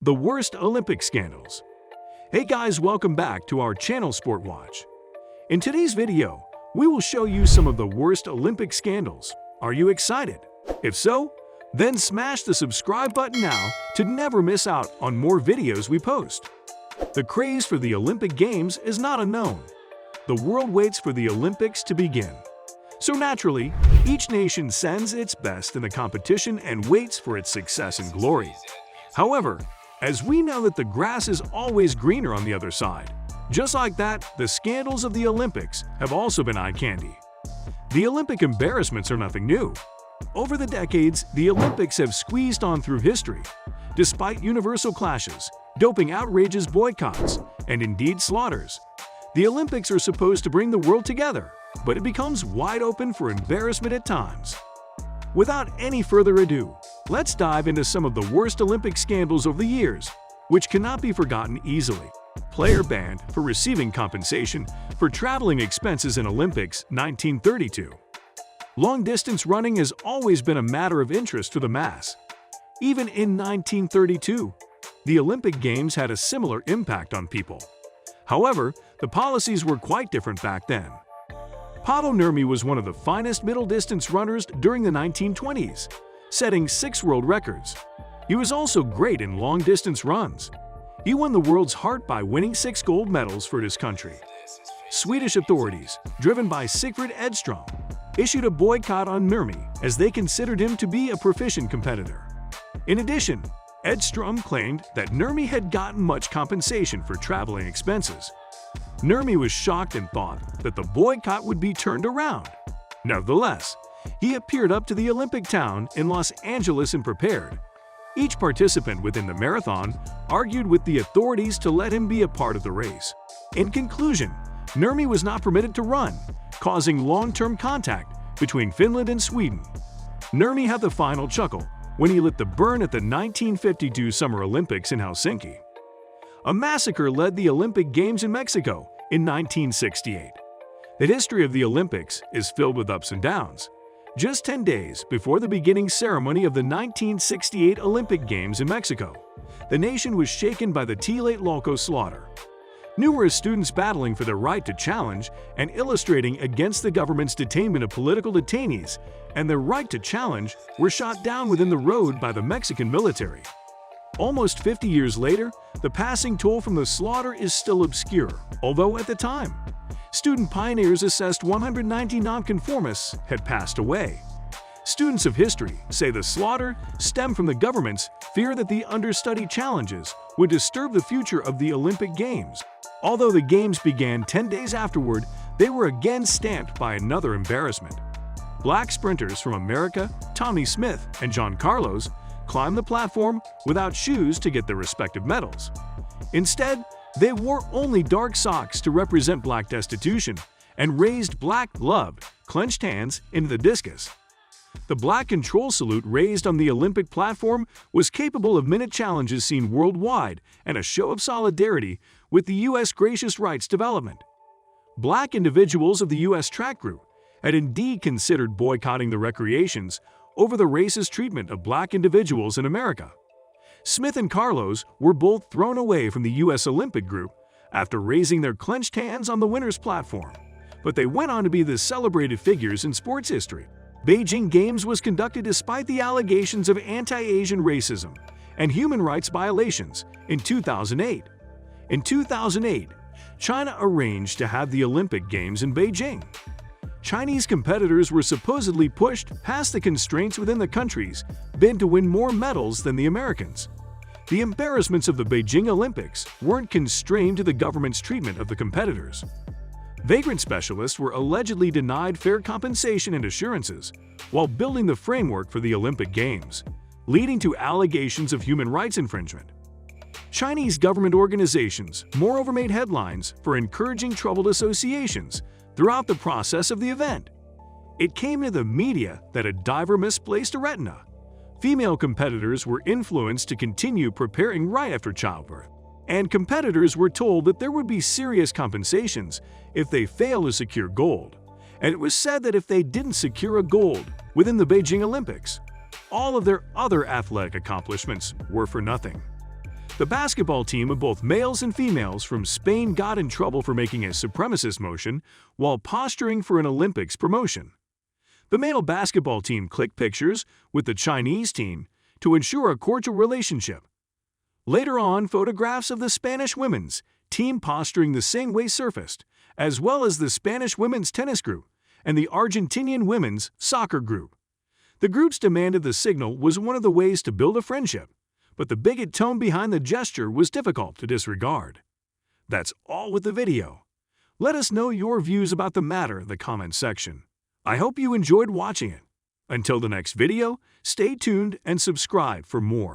The worst Olympic scandals. Hey guys, welcome back to our channel Sport Watch. In today's video, we will show you some of the worst Olympic scandals. Are you excited? If so, then smash the subscribe button now to never miss out on more videos we post. The craze for the Olympic Games is not unknown. The world waits for the Olympics to begin. So naturally, each nation sends its best in the competition and waits for its success and glory. However, as we know that the grass is always greener on the other side, just like that, the scandals of the Olympics have also been eye candy. The Olympic embarrassments are nothing new. Over the decades, the Olympics have squeezed on through history. Despite universal clashes, doping outrages, boycotts, and indeed slaughters, the Olympics are supposed to bring the world together, but it becomes wide open for embarrassment at times. Without any further ado, let's dive into some of the worst Olympic scandals over the years, which cannot be forgotten easily. Player banned for receiving compensation for traveling expenses in Olympics 1932. Long-distance running has always been a matter of interest to the mass. Even in 1932, the Olympic Games had a similar impact on people. However, the policies were quite different back then. Paavo Nurmi was one of the finest middle-distance runners during the 1920s, setting 6 world records. He was also great in long-distance runs. He won the world's heart by winning 6 gold medals for his country. Swedish authorities, driven by Sigfrid Edström, issued a boycott on Nurmi as they considered him to be a proficient competitor. In addition, Edström claimed that Nurmi had gotten much compensation for traveling expenses. Nurmi was shocked and thought that the boycott would be turned around. Nevertheless, he appeared up to the Olympic town in Los Angeles and prepared. Each participant within the marathon argued with the authorities to let him be a part of the race. In conclusion, Nurmi was not permitted to run, causing long-term contact between Finland and Sweden. Nurmi had the final chuckle when he lit the burn at the 1952 Summer Olympics in Helsinki. A massacre led the Olympic Games in Mexico in 1968. The history of the Olympics is filled with ups and downs. Just 10 days before the beginning ceremony of the 1968 Olympic Games in Mexico, the nation was shaken by the Tlatelolco slaughter. Numerous students battling for their right to challenge and illustrating against the government's detainment of political detainees and their right to challenge were shot down within the road by the Mexican military. Almost 50 years later, the passing toll from the slaughter is still obscure, although at the time, student pioneers assessed 190 nonconformists had passed away. Students of history say the slaughter stemmed from the government's fear that the understudy challenges would disturb the future of the Olympic Games. Although the Games began 10 days afterward, they were again stamped by another embarrassment. Black sprinters from America, Tommie Smith and John Carlos, climbed the platform without shoes to get their respective medals. Instead, they wore only dark socks to represent black destitution and raised black gloved, clenched hands into the discus. The black control salute raised on the Olympic platform was capable of minute challenges seen worldwide and a show of solidarity with the U.S. gracious rights development. Black individuals of the U.S. track group had indeed considered boycotting the recreations over the racist treatment of black individuals in America. Smith and Carlos were both thrown away from the U.S. Olympic group after raising their clenched hands on the winner's platform, but they went on to be the celebrated figures in sports history. Beijing Games was conducted despite the allegations of anti-Asian racism and human rights violations in 2008. In 2008, China arranged to have the Olympic Games in Beijing. Chinese competitors were supposedly pushed past the constraints within the country's bid to win more medals than the Americans. The embarrassments of the Beijing Olympics weren't constrained to the government's treatment of the competitors. Vagrant specialists were allegedly denied fair compensation and assurances while building the framework for the Olympic Games, leading to allegations of human rights infringement. Chinese government organizations moreover made headlines for encouraging troubled associations throughout the process of the event. It came to the media that a diver misplaced a retina. Female competitors were influenced to continue preparing right after childbirth, and competitors were told that there would be serious compensations if they failed to secure gold, and it was said that if they didn't secure a gold within the Beijing Olympics, all of their other athletic accomplishments were for nothing. The basketball team of both males and females from Spain got in trouble for making a supremacist motion while posturing for an Olympics promotion. The male basketball team clicked pictures with the Chinese team to ensure a cordial relationship. Later on, photographs of the Spanish women's team posturing the same way surfaced, as well as the Spanish women's tennis group and the Argentinian women's soccer group. The groups demanded the signal was one of the ways to build a friendship, but the bigot tone behind the gesture was difficult to disregard. That's all with the video. Let us know your views about the matter in the comments section. I hope you enjoyed watching it. Until the next video, stay tuned and subscribe for more.